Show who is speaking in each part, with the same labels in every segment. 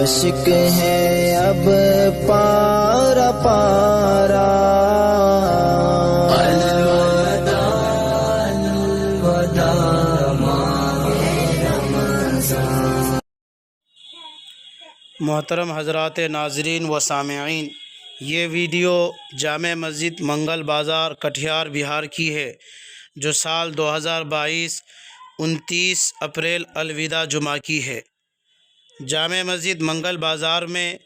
Speaker 1: عاشق ہیں اب پارا پارا، الوداع الوداع ماہ رمضان۔
Speaker 2: محترم حضرات ناظرین و سامعین، یہ ویڈیو جامع مسجد منگل بازار کٹھیار بہار کی ہے، جو سال 2022 29 اپریل الوداع جمعہ کی ہے۔ جامع مسجد منگل بازار میں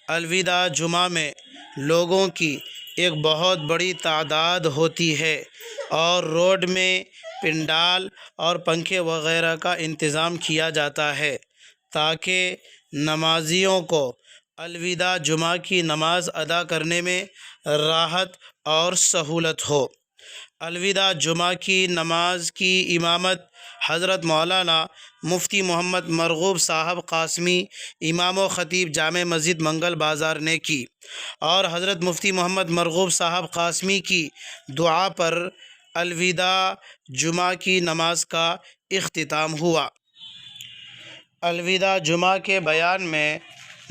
Speaker 2: الوداع جمعہ میں لوگوں کی ایک بہت بڑی تعداد ہوتی ہے اور روڈ میں پنڈال اور پنکھے وغیرہ کا انتظام کیا جاتا ہے تاکہ نمازیوں کو الوداع جمعہ کی نماز ادا کرنے میں راحت اور سہولت ہو۔ الوداع جمعہ کی نماز کی امامت حضرت مولانا مفتی محمد مرغوب صاحب قاسمی، امام و خطیب جامع مسجد منگل بازار نے کی، اور حضرت مفتی محمد مرغوب صاحب قاسمی کی دعا پر الوداع جمعہ کی نماز کا اختتام ہوا۔ الوداع جمعہ کے بیان میں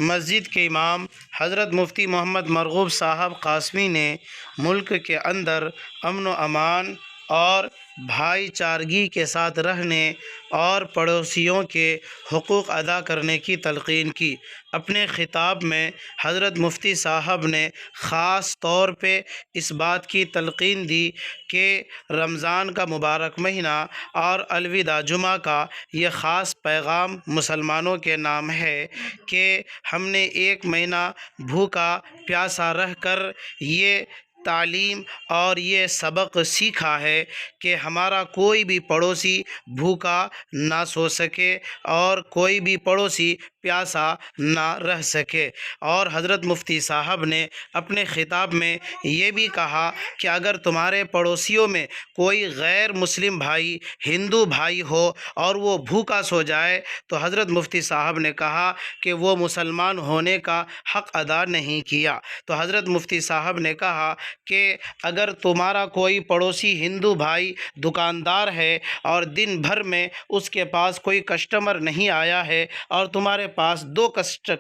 Speaker 2: مسجد کے امام حضرت مفتی محمد مرغوب صاحب قاسمی نے ملک کے اندر امن و امان اور بھائی چارگی کے ساتھ رہنے اور پڑوسیوں کے حقوق ادا کرنے کی تلقین کی۔ اپنے خطاب میں حضرت مفتی صاحب نے خاص طور پہ اس بات کی تلقین دی کہ رمضان کا مبارک مہینہ اور الوداع جمعہ کا یہ خاص پیغام مسلمانوں کے نام ہے کہ ہم نے ایک مہینہ بھوکا پیاسا رہ کر یہ تعلیم اور یہ سبق سیکھا ہے کہ ہمارا کوئی بھی پڑوسی بھوکا نہ سو سکے اور کوئی بھی پڑوسی پیاسا نہ رہ سکے۔ اور حضرت مفتی صاحب نے اپنے خطاب میں یہ بھی کہا کہ اگر تمہارے پڑوسیوں میں کوئی غیر مسلم بھائی ہندو بھائی ہو اور وہ بھوکا سو جائے تو حضرت مفتی صاحب نے کہا کہ وہ مسلمان ہونے کا حق ادا نہیں کیا۔ تو حضرت مفتی صاحب نے کہا کہ اگر تمہارا کوئی پڑوسی ہندو بھائی دکاندار ہے اور دن بھر میں اس کے پاس کوئی کسٹمر نہیں آیا ہے اور تمہارے پاس 2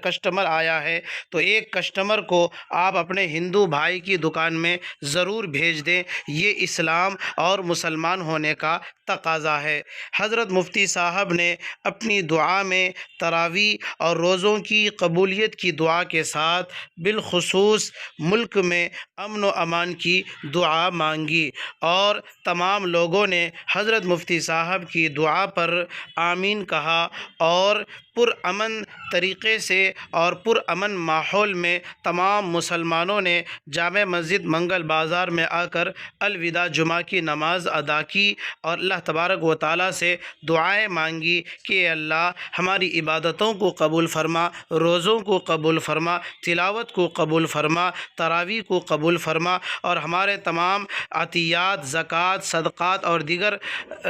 Speaker 2: کسٹمر آیا ہے تو ایک کسٹمر کو آپ اپنے ہندو بھائی کی دکان میں ضرور بھیج دیں، یہ اسلام اور مسلمان ہونے کا تقاضا ہے۔ حضرت مفتی صاحب نے اپنی دعا میں تراویح اور روزوں کی قبولیت کی دعا کے ساتھ بالخصوص ملک میں امن و امان کی دعا مانگی، اور تمام لوگوں نے حضرت مفتی صاحب کی دعا پر آمین کہا، اور پرامن طریقے سے اور پرامن ماحول میں تمام مسلمانوں نے جامع مسجد منگل بازار میں آ کر الوداع جمعہ کی نماز ادا کی اور اللہ تبارک و تعالیٰ سے دعائیں مانگی کہ اے اللہ ہماری عبادتوں کو قبول فرما، روزوں کو قبول فرما، تلاوت کو قبول فرما، تراویح کو قبول فرما، اور ہمارے تمام عطیات، زکوٰۃ، صدقات اور دیگر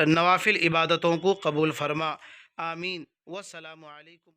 Speaker 2: نوافل عبادتوں کو قبول فرما۔ آمین۔ والسلام علیکم۔